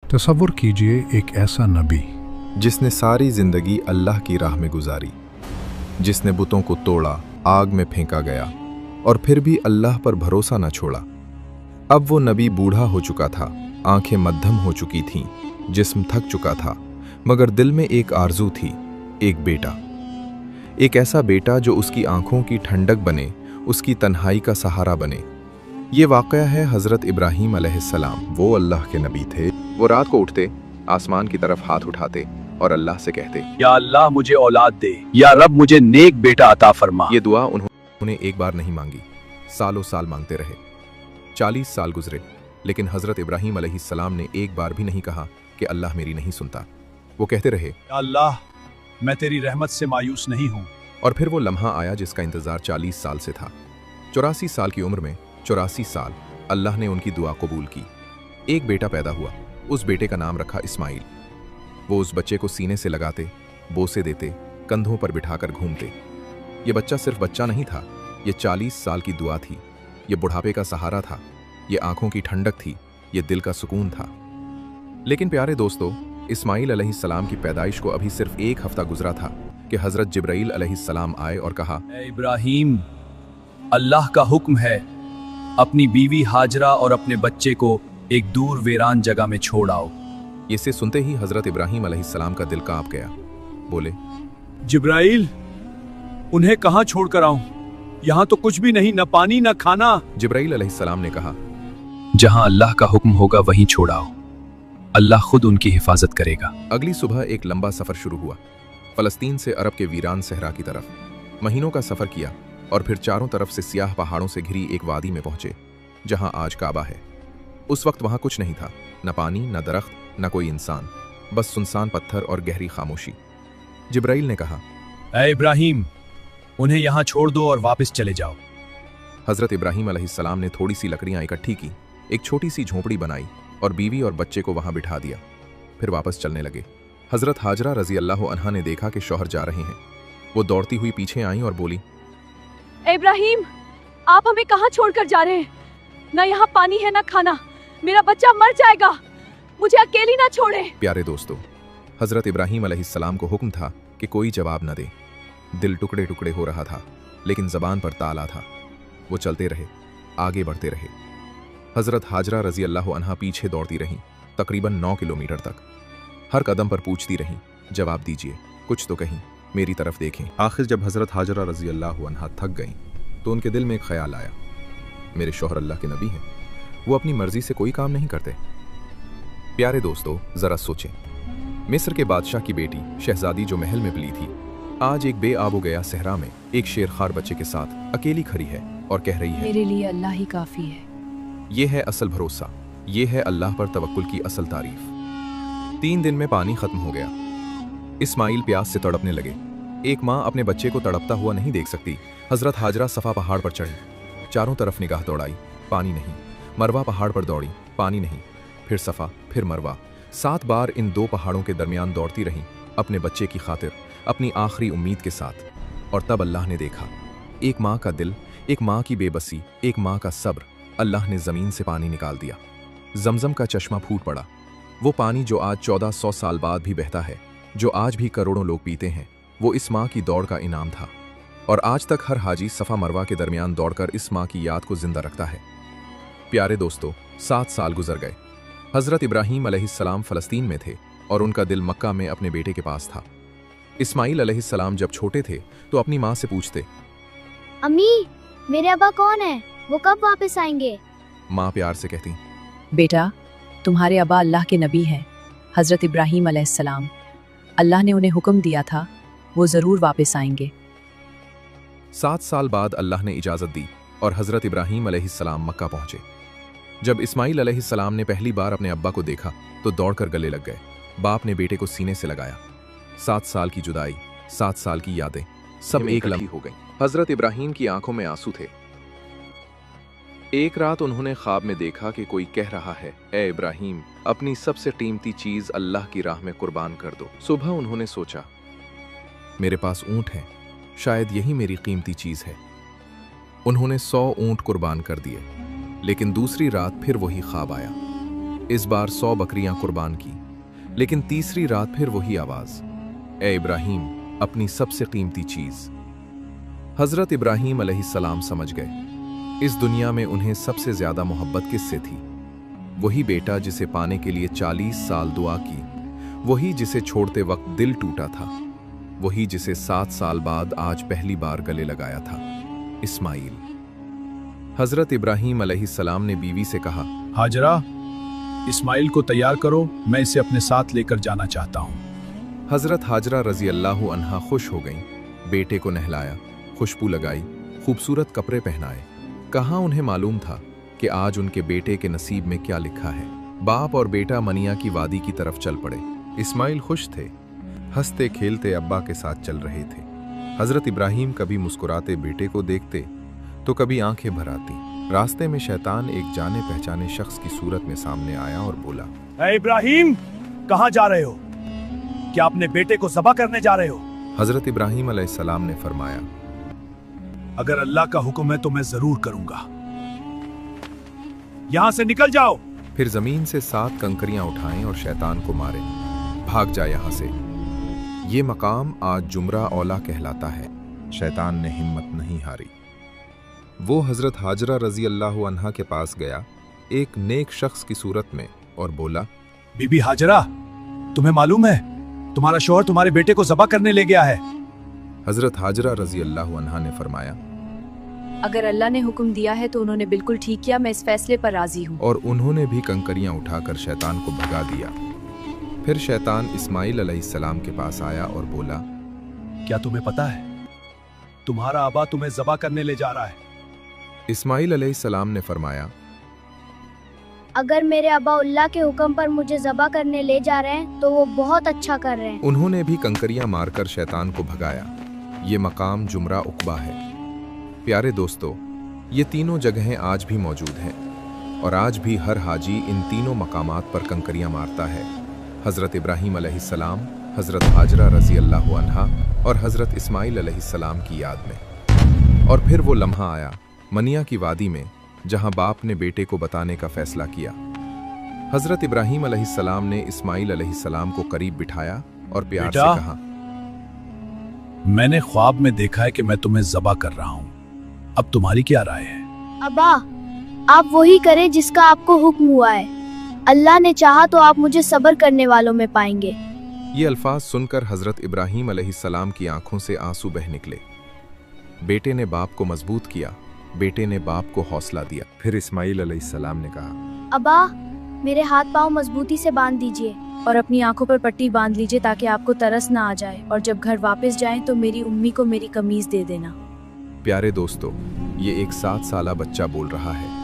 तसव्वुर कीजिए एक ऐसा नबी जिसने सारी जिंदगी अल्लाह की राह में गुजारी, जिसने बुतों को तोड़ा, आग में फेंका गया और फिर भी अल्लाह पर भरोसा न छोड़ा। अब वो नबी बूढ़ा हो चुका था, आंखें मद्धम हो चुकी थीं, जिस्म थक चुका था, मगर दिल में एक आरजू थी, एक बेटा। एक ऐसा बेटा जो उसकी आंखों की ठंडक बने, उसकी तन्हाई का सहारा बने। ये वाक़या है हज़रत इब्राहीम अलैहिस्सलाम। वो अल्लाह के नबी थे। वो रात को उठते, आसमान की तरफ हाथ उठाते और अल्लाह से कहते, या अल्लाह मुझे औलाद दे, या रब मुझे नेक बेटा अता फरमा। ये दुआ उन्होंने एक बार नहीं मांगी, सालों साल मांगते रहे। 40 साल गुजरे, लेकिन हज़रत इब्राहीम अलैहिस्सलाम ने एक बार भी नहीं कहा कि अल्लाह मेरी नहीं सुनता। वो कहते रहे, या अल्लाह मैं तेरी रहमत से मायूस नहीं हूँ। और फिर वो लम्हा आया जिसका इंतजार 40 साल से था। 84 साल की उम्र में 84 साल अल्लाह ने उनकी दुआ कबूल की। एक बेटा पैदा हुआ, उस बेटे का नाम रखा इस्माइल। वो उस बच्चे को सीने से लगाते, बोसे देते, कंधों पर बिठाकर घूमते। ये बच्चा सिर्फ बच्चा नहीं था, ये 40 साल की दुआ थी, ये बुढ़ापे का सहारा था, ये आंखों की ठंडक थी, ये दिल का सुकून था। लेकिन प्यारे दोस्तों, इस्माइल अलैहिस्सलाम की पैदाइश को अभी सिर्फ एक हफ्ता गुजरा था कि हज़रत जिब्राईल अलैहिस्सलाम आए और कहा, ए इब्राहीम, अल्लाह का हुक्म है, अपनी बीवी हाजरा और अपने बच्चे को एक दूर वीरान जगह में छोड़ आओ। इसे सुनते ही हज़रत इब्राहीम अलैहिस्सलाम का दिल कांप गया। बोले, जिब्राईल, उन्हें कहाँ छोड़कर आऊं? यहाँ तो कुछ भी नहीं, न पानी न खाना। जिब्राईल अलैहिस्सलाम ने कहा, जहाँ अल्लाह का हुक्म होगा वहीं छोड़ आओ, अल्लाह खुद उनकी हिफाजत करेगा। अगली सुबह एक लंबा सफर शुरू हुआ, फलस्तीन से अरब के वीरान सहरा की तरफ। महीनों का सफर किया और फिर चारों तरफ से सियाह पहाड़ों से घिरी एक वादी में पहुंचे, जहां आज काबा है। उस वक्त वहां कुछ नहीं था, न पानी, न दरख्त, न कोई इंसान, बस सुनसान पत्थर और गहरी खामोशी। जिब्राईल ने कहा, ए इब्राहीम, उन्हें यहाँ छोड़ दो और वापस चले जाओ। हज़रत इब्राहीम अलैहिस्सलाम ने थोड़ी सी लकड़ियां इकट्ठी की, एक छोटी सी झोंपड़ी बनाई और बीवी और बच्चे को वहां बिठा दिया। फिर वापस चलने लगे। हज़रत हाजरा रज़ी अल्लाह अन्हा ने देखा कि शौहर जा रहे हैं। वो दौड़ती हुई पीछे आई और बोली, इब्राहीम, आप हमें कहाँ छोड़कर जा रहे हैं? न यहाँ पानी है न खाना, मेरा बच्चा मर जाएगा, मुझे अकेली ना छोड़े। प्यारे दोस्तों, हज़रत इब्राहीम अलैहिस्सलाम को हुक्म था कि कोई जवाब न दे। दिल टुकड़े टुकड़े हो रहा था, लेकिन ज़बान पर ताला था। वो चलते रहे, आगे बढ़ते रहे। हज़रत हाजरा रज़ी अल्लाह अन्हा पीछे दौड़ती रहीं, तकरीबन 9 किलोमीटर तक। हर कदम पर पूछती रहीं, जवाब दीजिए, कुछ तो कहीं, मेरी तरफ देखें। आखिर जब हज़रत हाजरा रज़ी अल्लाह अन्हा थक गईं, तो उनके दिल में एक ख्याल आया, मेरे शौहर अल्लाह के नबी हैं, वो अपनी मर्जी से कोई काम नहीं करते। प्यारे दोस्तों, ज़रा सोचें, मिस्र के बादशाह की बेटी शहजादी जो महल में पली थी, आज एक बेआबो गया सहरा में एक शेरखार बच्चे के साथ अकेली खड़ी है और कह रही है, मेरे लिए अल्लाह ही काफी है। ये है असल भरोसा, ये है अल्लाह पर तवक्कुल की असल तारीफ। 3 दिन में पानी खत्म हो गया। इस्माइल प्यास से तड़पने लगे। एक माँ अपने बच्चे को तड़पता हुआ नहीं देख सकती। हज़रत हाजरा सफ़ा पहाड़ पर चढ़ी, चारों तरफ निगाह दौड़ाई, पानी नहीं। मरवा पहाड़ पर दौड़ी, पानी नहीं। फिर सफ़ा, फिर मरवा। 7 बार इन 2 पहाड़ों के दरमियान दौड़ती रहीं, अपने बच्चे की खातिर, अपनी आखिरी उम्मीद के साथ। और तब अल्लाह ने देखा, एक माँ का दिल, एक माँ की बेबसी, एक माँ का सब्र। अल्लाह ने ज़मीन से पानी निकाल दिया। जमजम का चश्मा फूट पड़ा। वो पानी जो आज 1400 साल बाद भी बहता है, जो आज भी करोड़ों लोग पीते हैं, वो इस माँ की दौड़ का इनाम था। और आज तक हर हाजी सफ़ा मरवा के दरमियान दौड़कर इस माँ की याद को जिंदा रखता है। प्यारे दोस्तों, 7 साल गुजर गए। हज़रत इब्राहीम अलैहिस्सलाम फ़लस्तीन में थे और उनका दिल मक्का में अपने बेटे के पास था। इस्माइल अलैहिस्सलाम जब छोटे थे तो अपनी माँ से पूछते, अम्मी, मेरे अब्बा कौन है? वो कब वापस आएंगे? माँ प्यार से कहती, बेटा, तुम्हारे अब्बा अल्लाह के नबी हैं, हज़रत इब्राहीम अलैहिस्सलाम। अल्लाह ने उन्हें हुक्म दिया था, वो ज़रूर वापस आएंगे। 7 साल बाद अल्लाह ने इजाज़त दी और हज़रत इब्राहीम अलैहिस्सलाम मक्का पहुँचे। जब इस्माइल अलैहिस्सलाम ने पहली बार अपने अब्बा को देखा तो दौड़कर गले लग गए। बाप ने बेटे को सीने से लगाया। 7 साल की जुदाई, 7 साल की यादें, सब एक लम्हे हो गई। हज़रत इब्राहीम की आंखों में आंसू थे। एक रात उन्होंने ख्वाब में देखा कि कोई कह रहा है, ए इब्राहीम, अपनी सबसे कीमती चीज़ अल्लाह की राह में कुर्बान कर दो। सुबह उन्होंने सोचा, मेरे पास ऊँट है, शायद यही मेरी कीमती चीज़ है। उन्होंने 100 ऊँट कुर्बान कर दिए। लेकिन दूसरी रात फिर वही ख्वाब आया। इस बार 100 बकरियां कुर्बान की, लेकिन तीसरी रात फिर वही आवाज, ए इब्राहिम, अपनी सबसे कीमती चीज। हजरत इब्राहिम अलैहिस्सलाम समझ गए इस दुनिया में उन्हें सबसे ज्यादा मोहब्बत किससे थी। वही बेटा जिसे पाने के लिए 40 साल दुआ की, वही जिसे छोड़ते वक्त दिल टूटा था, वही जिसे 7 साल बाद आज पहली बार गले लगाया था, इस्माइल। हजरत इब्राहिम अलैहिस्सलाम ने बीवी से कहा, हाजरा, इस्माइल को तैयार करो, मैं इसे अपने साथ लेकर जाना चाहता हूँ। हजरत हाजरा रजी अल्लाह अन्हा खुश हो गईं, बेटे को नहलाया, खुशबू लगाई, खूबसूरत कपड़े पहनाए। कहाँ उन्हें मालूम था कि आज उनके बेटे के नसीब में क्या लिखा है। बाप और बेटा मनिया की वादी की तरफ चल पड़े। इस्माइल खुश थे, हंसते खेलते अब्बा के साथ चल रहे थे। हजरत इब्राहिम कभी मुस्कुराते बेटे को देखते तो कभी आंखें भर आती। रास्ते में शैतान एक जाने पहचाने शख्स की सूरत में सामने आया और बोला, ए इब्राहिम, कहाँ जा रहे हो? क्या अपने बेटे को ज़बह करने जा रहे हो? हजरत इब्राहिम अलैहिस्सलाम ने फरमाया, अगर अल्लाह का हुक्म है तो मैं जरूर करूंगा। यहां से निकल जाओ। फिर जमीन से 7 कंकरियां उठाएं और शैतान को मारें। भाग जा यहां से। ये मकाम आज जुमरा औला कहलाता है। शैतान ने हिम्मत नहीं हारी। वो हजरत हाजरा रजी अल्लाह अन्हा के पास गया, एक नेक शख्स की सूरत में, और बोला, बीबी हाजरा, तुम्हें मालूम है तुम्हारा शौहर तुम्हारे बेटे को ज़बह करने ले गया है। हजरत हाजरा रजी अल्लाह अन्हा ने फरमाया, अगर अल्लाह ने हुक्म दिया है तो उन्होंने बिल्कुल ठीक किया, मैं इस फैसले पर राजी हूँ। और उन्होंने भी कंकरियां उठाकर शैतान को भगा दिया। फिर शैतान इस्माइल अलैहिस्सलाम के पास आया और बोला, क्या तुम्हें पता है तुम्हारा अब्बा तुम्हें ज़बह करने ले जा रहा है? इस्माइल अलैहिस्सलाम ने फरमाया, अगर मेरे अब्बा अल्लाह के हुक्म पर मुझे ज़बह करने ले जा रहे हैं तो वो बहुत अच्छा कर रहे हैं। उन्होंने भी कंकरियां मारकर शैतान को भगाया। ये मकाम जुमरा उक़बा है। प्यारे दोस्तों, ये तीनों जगहें आज भी मौजूद हैं और आज भी हर हाजी इन तीनों मकामात पर कंकरियां मारता है। हज़रत इब्राहीम अलैहिस्सलाम, हज़रत हाजरा रज़ी अल्लाह अन्हा और हज़रत इस्माइल अलैहिस्सलाम की याद में। और फिर वो लम्हा आया मनिया की वादी में, जहां बाप ने बेटे को बताने का फैसला किया। हज़रत इब्राहीम अलैहिस्सलाम ने इस्माइल अलैहिस्सलाम को करीब बिठाया और प्यार से कहा, मैंने ख्वाब में देखा है कि मैं तुम्हें ज़बह कर रहा हूँ, अब तुम्हारी क्या राय है? अब्बा, आप वही करें जिसका आपको हुक्म हुआ है। अल्लाह ने चाहा तो आप मुझे सब्र करने वालों में पाएंगे। ये अल्फाज सुनकर हज़रत इब्राहीम अलैहिस्सलाम की आंखों से आंसू बह निकले। बेटे ने बाप को मजबूत किया, बेटे ने बाप को हौसला दिया। फिर इस्माइल अलैहिस्सलाम ने कहा, अब्बा, मेरे हाथ पांव मजबूती से बांध दीजिए और अपनी आंखों पर पट्टी बांध लीजिए ताकि आपको तरस ना आ जाए, और जब घर वापस जाएं तो मेरी उम्मी को मेरी कमीज दे देना। प्यारे दोस्तों, ये एक 7 साला बच्चा बोल रहा है।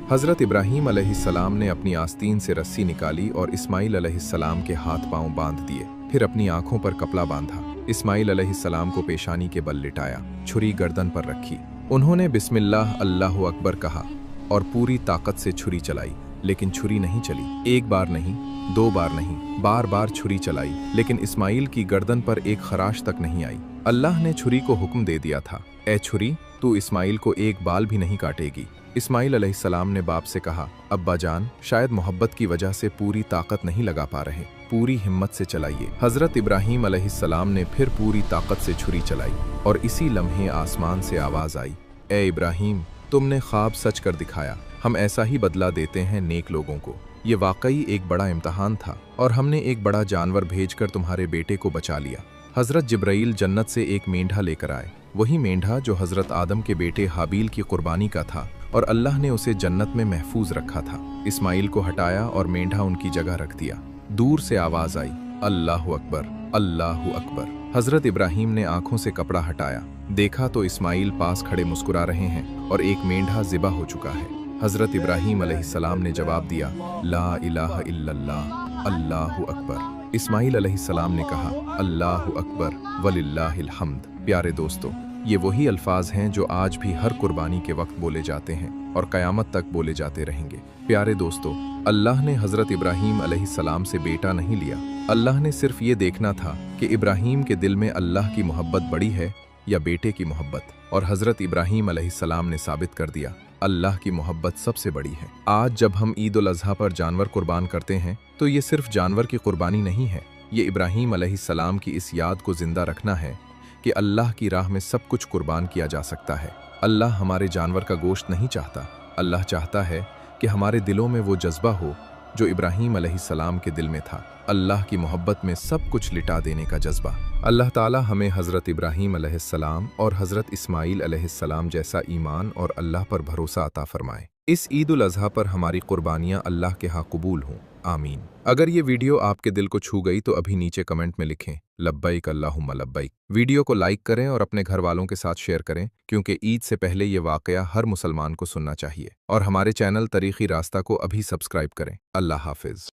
हज़रत इब्राहीम अलैहिस्सलाम ने अपनी आस्तीन से रस्सी निकाली और इस्माइल अलैहिस्सलाम के हाथ पांव बांध दिए। फिर अपनी आंखों पर कपड़ा बांधा। इस्माइल अलैहिस्सलाम को पेशानी के बल लिटाया, छुरी गर्दन पर रखी। उन्होंने बिस्मिल्लाह अल्लाहु अकबर कहा और पूरी ताकत से छुरी चलाई, लेकिन छुरी नहीं चली। 1 बार नहीं, 2 बार नहीं, बार बार छुरी चलाई, लेकिन इस्माइल की गर्दन पर एक खराश तक नहीं आई। अल्लाह ने छुरी को हुक्म दे दिया था, ए छुरी, तू इस्माइल को एक बाल भी नहीं काटेगी। इस्माइल अलैहिस्सलाम ने बाप से कहा, अब्बा जान, शायद मोहब्बत की वजह से पूरी ताकत नहीं लगा पा रहे, पूरी हिम्मत से चलाइए। हज़रत इब्राहीम अलैहिस्सलाम ने फिर पूरी ताकत से छुरी चलाई और इसी लम्हे आसमान से आवाज़ आई, ए इब्राहीम, तुमने ख्वाब सच कर दिखाया। हम ऐसा ही बदला देते हैं नेक लोगों को। ये वाकई एक बड़ा इम्तहान था और हमने एक बड़ा जानवर भेजकर तुम्हारे बेटे को बचा लिया। हज़रत जिब्राईल जन्नत से एक मेंढा लेकर आए, वही मेंढा जो हज़रत आदम के बेटे हाबील की कुर्बानी का था, और अल्लाह ने उसे जन्नत में महफूज रखा था। इस्माइल को हटाया और मेंढा उनकी जगह रख दिया। दूर से आवाज़ आई, अल्लाहु अकबर, अल्लाहु अकबर। हज़रत इब्राहीम ने आंखों से कपड़ा हटाया, देखा तो इस्माइल पास खड़े मुस्कुरा रहे हैं और एक मेंढा ज़िबा हो चुका है। हज़रत इब्राहीम अलैहिस्सलाम ने जवाब दिया, ला इलाहा इल्लल्लाह, अल्लाहु अकबर। इस्माइल अलैहिस्सलाम ने कहा, अल्लाहु अकबर वलिल्लाहिल हम्द। प्यारे दोस्तों, ये वही अल्फाज हैं जो आज भी हर कुर्बानी के वक्त बोले जाते हैं और क़यामत तक बोले जाते रहेंगे। प्यारे दोस्तों, अल्लाह ने हज़रत इब्राहीम अलैहिस्सलाम से बेटा नहीं लिया। अल्लाह ने सिर्फ ये देखना था कि इब्राहीम के दिल में अल्लाह की मोहब्बत बड़ी है या बेटे की मोहब्बत, और हज़रत इब्राहीम अलैहिस्सलाम ने साबित कर दिया, अल्लाह की मोहब्बत सबसे बड़ी है। आज जब हम ईद उल अज़हा पर जानवर कुर्बान करते हैं तो ये सिर्फ जानवर की कुर्बानी नहीं है, ये इब्राहीम अलैहिस्सलाम की इस याद को जिंदा रखना है कि अल्लाह की राह में सब कुछ कुर्बान किया जा सकता है। अल्लाह हमारे जानवर का गोश्त नहीं चाहता, अल्लाह चाहता है कि हमारे दिलों में वो जज्बा हो जो इब्राहीम अलैहिस्सलाम के दिल में था, अल्लाह की मोहब्बत में सब कुछ लिटा देने का जज्बा। अल्लाह ताला हमें हज़रत इब्राहीम अलैहिस्सलाम और हज़रत इस्माईल अलैहिस्सलाम जैसा ईमान और अल्लाह पर भरोसा अता फरमाए। इस ईद उल अज़हा पर हमारी कुर्बानियाँ अल्लाह के यहाँ कबूल हों, आमीन। अगर ये वीडियो आपके दिल को छू गई तो अभी नीचे कमेंट में लिखें लब्बैक अल्लाहुम्मा लब्बैक। वीडियो को लाइक करें और अपने घर वालों के साथ शेयर करें, क्योंकि ईद से पहले ये वाक़या हर मुसलमान को सुनना चाहिए। और हमारे चैनल तरीक़ी रास्ता को अभी सब्सक्राइब करें। अल्लाह हाफिज़।